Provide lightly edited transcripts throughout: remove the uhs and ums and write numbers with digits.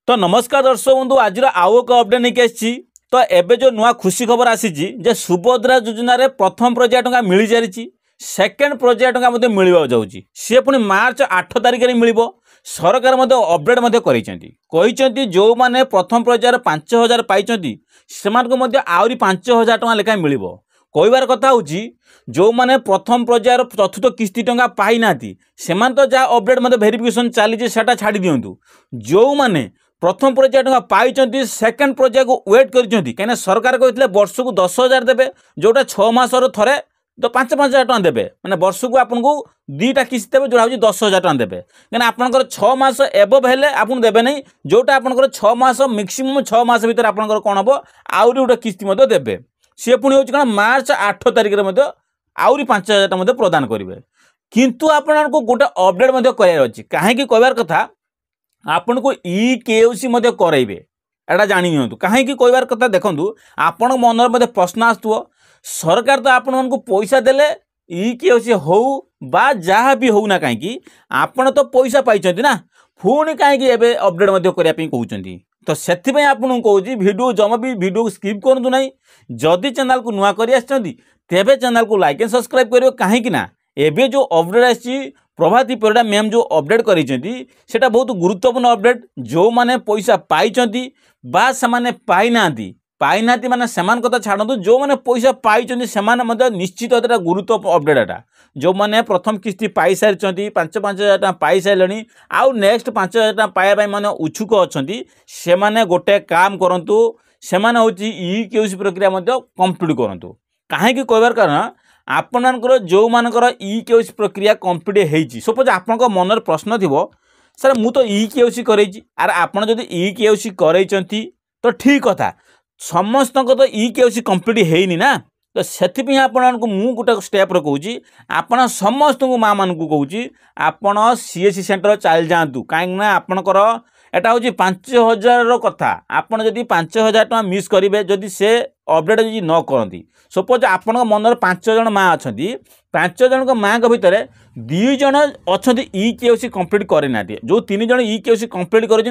तो नमस्कार दर्शक बंधु आज आउ एक अपडेट नहीं आसी तो एबे जो नुआ खुशी खबर आसी जे सुभद्रा योजना रे प्रथम पर्याय टंका मिल सारी सेकेंड पर्याय टंका मिल जाऊँगी सी पुणी मार्च 8 तारिख में मिल सरकार अपडेट जो मैंने प्रथम पर्यायर 5,000 पाई से आहरी 5,000 टंका लेखा मिल कहबार कथा हूँ जो मैंने प्रथम पर्यायर चतुर्थ किस्ती टंका पाई ना से तो जहाँ अपडेट वेरिफिकेशन चली छाड़ी दिंतु जो मैंने प्रथम पर्याय टंका पाई सेकेंड पर्याय को वेट कर सरकार कहते वर्ष को 10,000 देवे जोटा 6 मासर थे तो 5,000 टंका देवे मैंने वर्ष को आपको दुईटा किस्ती देवे जोटा हूँ 10,000 टंका देवे कहीं आपंकर 6 मास एबव हेले आपको देवे नहीं जोटा आपंकर 6 मास मैक्सिमम 6 मास भर आपंकर कौन हम आहरी गोटे किस्ती देवे सी पुणी हूँ कौन मार्च 8 तारिख में आहरी 5,000 टंका प्रदान करेंगे किंतु आपको गोटे अपडेट करार अच्छी कहीं कहबार कथा आपन को EKYC कराइबे एटा जानी नियंतु कहीं कहबार कथा देखंतु आपण मन प्रश्न आसुव सरकार तो आपण को पैसा देले EKYC हो बा जहाँ भी हो ना कहीं आपण तो पैसा पाई ना पुणी कहीं एबे अपडेट करने कहते तो से आपको कहूँ वीडियो जमा भी वीडियो स्किप करूँ ना जदि चैनल को नुआ कर तेबे चैनल को लाइक एंड सब्सक्राइब करियो कहीं ना एबे जो अपडेट आसी प्रभाती परिडा मैम जो अपडेट करा बहुत गुरुत्वपूर्ण अपडेट जो माने पैसा पाई बा से पाई माने सेमान कथा छाड़ू जो मैंने पैसा पाई निश्चित गुरुत्व अपडेट एटा जो मैंने प्रथम किस्ती पाई सारी 5,000 टका पाई सारे आउ नेक्स्ट 5,000 टका पाइबा मैंने उछुक अच्छा से मैंने गोटे काम करूँ से EKYC प्रक्रिया कंप्लीट करूँ कहीं कहबार कारण आपणकर जो मानकर EKYC प्रक्रिया कंप्लीट होती सपोज आपण मनर प्रश्न थी सर मु तो EKYC करैछि आर आपण जदि EKYC करैछंती तो ठीक कथा समस्त तो EKYC कंप्लीट होनी ना तो से आपण को मु गोटे स्टेप कहूँ आपण समस्त को माँ मान को कहूँ आपण CSC सेंटर चल जातु कहीं आपणकर एटा हूँ 5,000 कथा आपड़ जदि 5,000 टका मिस करेंगे जदि से अपडेट जी न करती सपोज आपण मनर 5 जन माँ अच्छा 5 जन माँ भितर 2 जन अच्छा EKYC कंप्लीट करना जो 3 जन EKYC कंप्लीट कर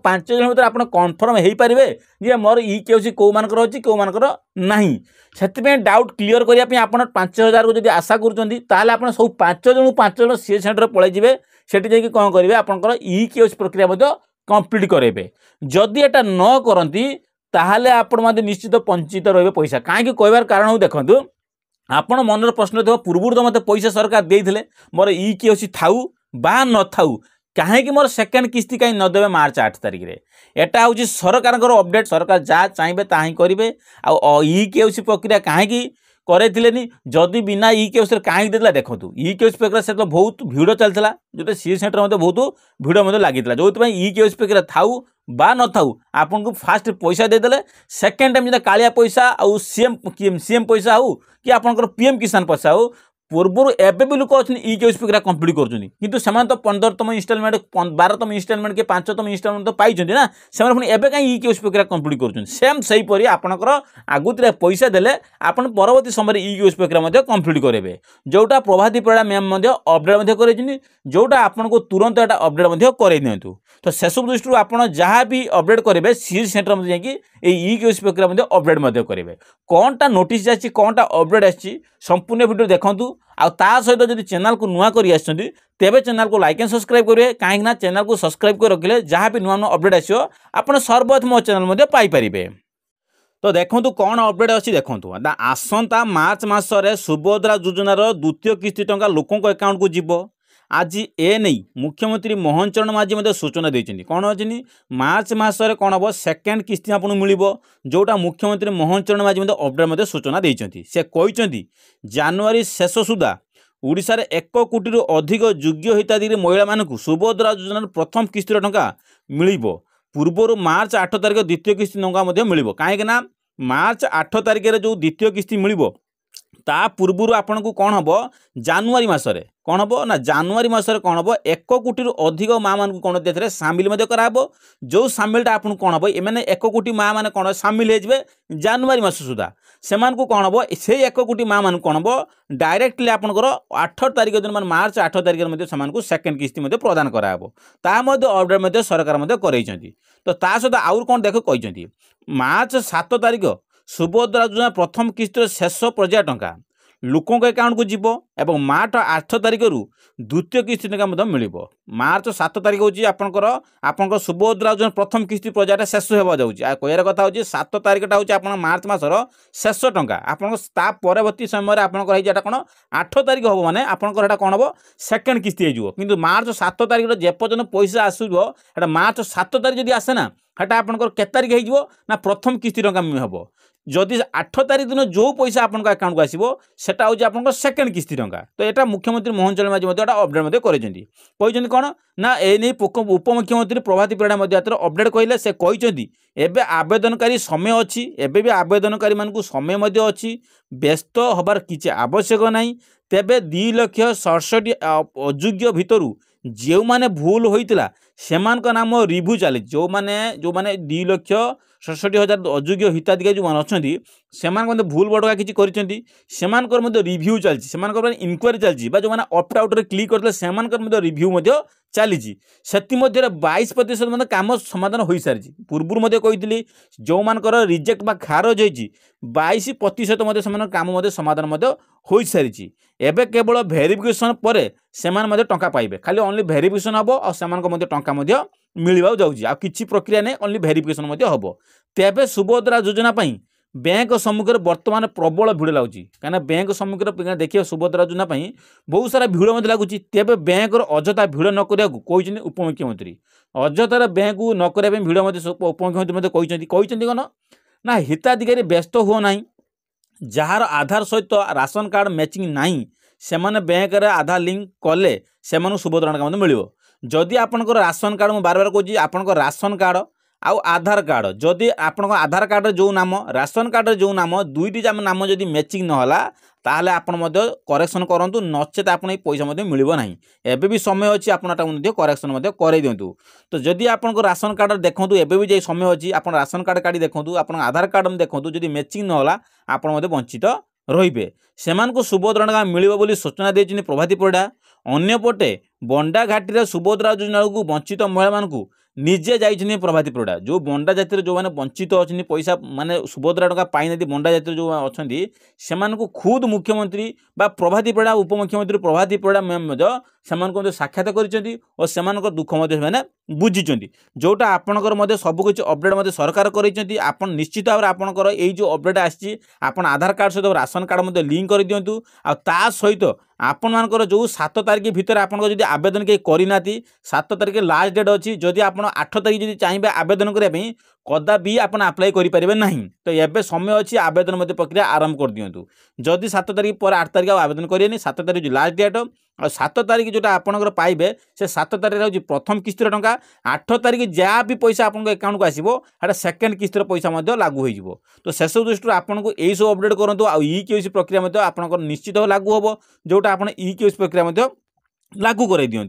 5 जन भर आप कन्फर्म हो पारे जे मोर EKYC कौ मानकर अच्छी कौ मानकर नहीं से डाउट क्लीयर करने आप 5,000 को जब आशा कर सब 5 जन सी सेंटर पलैजे से कौन करेंगे आपंकर EKYC प्रक्रिया कंप्लीट करेंगे जदि एटा न करती ताहले आपण निश्चित वंचित रही पैसा कहीं कहबार कारण हूँ देखो आपण मनर प्रश्न थो पूर्व तो मत पैसा सरकार देते मोर EKYC थाऊ बा न थाऊ कहीं मोर सेकेंड किस्ती कहीं नदेवे मार्च 8 तारिख में एटा हूँ सरकार अपडेट सरकार जहाँ चाहिए ता ही करेंगे आ EKYC प्रक्रिया कहीं करें जदि बिना EKYC कहीं देता देखो EKYC प्रक्रिया से तो बहुत भिड़ चलता जो सी सेंटर में बहुत भिड़ लगी जो EKYC प्रक्रिया थाऊ बा न थाऊ आपन को फास्ट पैसा देदेले सेकेंड टाइम जो कालिया पैसा आउ सीएम पैसा हो कि आपंकर PM किसान पैसा हो पूर्व एवं भी लोक अच्छे EKYC प्रक्रिया कंप्लीट कर तो 15तम इनस्टलमेंट 12तम इनस्टलमेंट के 5तम इनस्टलमेंट तो पाई ना से एवं कहीं EKYC प्रक्रिया कंप्लीट कर सेम सहीपरी आपंकर आगुत पैसा देले आपन परवर्ती समय EKYC प्रक्रिया कंप्लीट करेंगे जोटा प्रभाती परिडा मैम अपडेट कर जोटा आपन को तुरंत एटा अपडेट कर दिंतु तो से सब दृष्टि आप जहाँ भी अपडेट करेंगे CSC सेंटर में जाकि EKYC प्रक्रिया अपडेट करेंगे कौनटा नोटिस आसी कौनटा अपडेट आसी संपूर्ण वीडियो देखूँ आ सहित जब चैनल को नुआ कर तेबे चैनल को लाइक एंड सब्सक्राइब करेंगे कहीं चैनल को सब्सक्राइब कर रखिले जहाँ भी नुआ नुआ अपडेट आसो आप सर्वप्रथम मो चैनल पाइपर तो देखो कौन अपडेट अच्छी देखो आसंता मार्च मसरे सुभद्रा योजनार द्वितीय किस्ती टंका लोकों अकाउंट को जीव आज ए नहीं मुख्यमंत्री मोहन चरण माझी सूचना देते कौन अच्छी मार्च मसरे कौन हम सेकेंड किस्ती आपको मिल जोटा मुख्यमंत्री मोहन चरण माझी अपडेट सूचना देते से कहते जनवरी शेष सुधा ओडिशा रे 1 कोटी अधिक योग्य हिताधिकारी महिला मानक सुभद्रा योजनार प्रथम किस्ती टंका मिल पूर्व मार्च 8 तारिख द्वितीय किस्ती टंका मिल कहीं मार्च 8 तारिख जो द्वितीय किस्ती मिल ता पूर्व आपन को कौन हम जानुरी मसरे कौन हम ना जानुरी मसरे कौन हम 1 कोटी अधिक माँ मान कौन देते सामिल कराब जो सामिलटा आपन कौन हम एम 1 कोटी माँ मैंने कौन सामिल हो जानुरी मस सुधा से कौन हम से 1 कोटी माँ मान कौन हम डायरेक्टली आपंकर 8 तारिख दिन मान मार्च 8 तारिख से सेकेंड किस्ती प्रदान कराब अपडेट सरकार करते तो ता सहित आउर कौन देख कहते मार्च 7 तारिख सुभद्रा योजना प्रथम किस्तर शेष पर्याय टंका लोकों अकाउंट को जीव एवं मार्च 8 तारिख रु द्वितीय किस्ती टंका मिल मार्च 7 तारिख हूँ आपंकर सुभद्रा योजना प्रथम किस्ती पर्यायटा शेष होगा जाऊँगी कहर कथा हूँ 7 तारिखटा हूँ आप मार्च मसर शेष टंका आपता परवर्ती समय आपंकर कौन 8 तारिख हम मैंने आपंकर कौन हम सेकेंड किस्ती हो मार्च 7 तारिख जेपर्यंत पैसा आसो मार्च 7 तारिख जब आसे ना हेटा आपंकर के तारिख हो प्रथम किस्ती टंका हम जदि 8 तारिख दिन जो पैसा आपन अकाउंट को आसो सेटा हूँ आप सेकेंड किस्ती टंका तो यहाँ मुख्यमंत्री मोहन चरण माझी अपडेट कहते कौन ना एने उपमुख्यमंत्री प्रभाती परिड़ा अपडेट कहले से कहते एबे आवेदनकारी समय अच्छी एबे भी आवेदनकारी मानक समय अच्छी व्यस्त हबार किसी आवश्यक नहीं तेबे 2,67,000 अयोग्य भितर जो माने भूल होइतिला सेमान नाम रिव्यू चली जो माने 2,67,000 अयोग्य हिताधिकारी जो अच्छा से भूल बड़का किसी कर रिव्यू चलती इनक्वारी चलती जो मैंने ऑप्ट आउट रे क्लिक करते से रिव्यू चली 22% काम समाधान हो सारी पूर्व कही जो मानकर रिजेक्ट बा खारज होती 22% काम समाधान हो सारी एवं केवल भेरिफिकेशन पर से टंका पाइबे खाली ओनली भेरिफिकेशन हम और टंका मिलवा जाऊँगी आ किसी प्रक्रिया नहीं ओनली भेरिफिकेशन हम तेबे सुभद्रा योजना बैंक सम्मुखें बर्तमान प्रबल भिड़ लगुच कहीं बैंक सम्मुखें देखिए सुभद्रा योजना बहुत सारा भिड़ लगुच तेबे बैंक अजथा भिड़ न कहते उपमुख्यमंत्री अजथार बैंक न करने भिड़ उपमुख्यमंत्री कहते कौन ना हिताधिकारी व्यस्त हुआ ना जार आधार सहित राशन कार्ड मैचिंग नहीं से बैंक रे आधार लिंक कले से सुभद्रा टंका मिल जदि आपंकर राशन कार्ड मुझे बार बार कहूँ आपंकर राशन कार्ड आउ आधार कार्ड जदि आपन आधार कार्ड जो नाम राशन कार्ड जो नाम दुईटी नाम जदि मैचिंग नहला ताहले आपन मध्य करेक्शन करंतु नचेत आपन पैसा मध्य मिलिबो नाही एबे भी समय अछि आपनटा मध्य करेक्शन मध्य करै दियंतु तो जदि आपन राशन कार्ड देखंतु एबे भी जे समय अछि आपन राशन कार्ड काढी देखंतु आपन आधार कार्ड में देखंतु जदि मैचिंग नहला आपन मध्य वंचित रहिबे सेमानकु सुभद्रा टंका मिलिबो बोली सूचना देचिनि प्रभाती परिड़ा अन्यपटे बंडा घाटी सुभद्रा योजना को वंचित महिला मानकु निजे जाइछिनि प्रभाती परिड़ा जो बंडा जातिर जो माने वंचित अच्छी पैसा माने सुभद्रा टंका पाई ना बंडा जातिर जो अच्छी से खुद मुख्यमंत्री बा प्रभाती परिड़ा उपमुख्यमंत्री प्रभाती परिड़ा मैम से साक्षात कर दुख बुझी जोटा आपंकर सबकि अपडेट सरकार कर आप निश्चित भाव में आपंकर ये जो अपडेट आसी आधार कार्ड सहित राशन कार्ड लिंक कर दिंतु आ सहित आपण मानकर जो 7 तारिख भितर आपन जदि आवेदन कहीं करना 7 तारिख लास्ट डेट अच्छी जदि आप 8 तारिख जदि चाहिए आवेदन करने कदापि आप अप्लाई करें ना तो ये समय अच्छी आवेदन प्रक्रिया आरंभ कर दिंतु जदि 7 तारिख पर 8 तारिख आवेदन करेंगे 7 तारिख लास्ट डेट और 7 तारिख जोटा आपंकर पाइबे से 7 तारिख हूँ प्रथम किस्तर टंका 8 तारिख जहाँ भी पैसा आपन अकाउंट को आसो सेकेंड किस्तर पैसा लागू हो तो शेष दृष्टि आपको यही सब अपडेट करूँ आ ई-केवाईसी प्रक्रिया आपंकर निश्चित लागू हम जोटा आप ई-केवाईसी प्रक्रिया लागू कर दिंतु।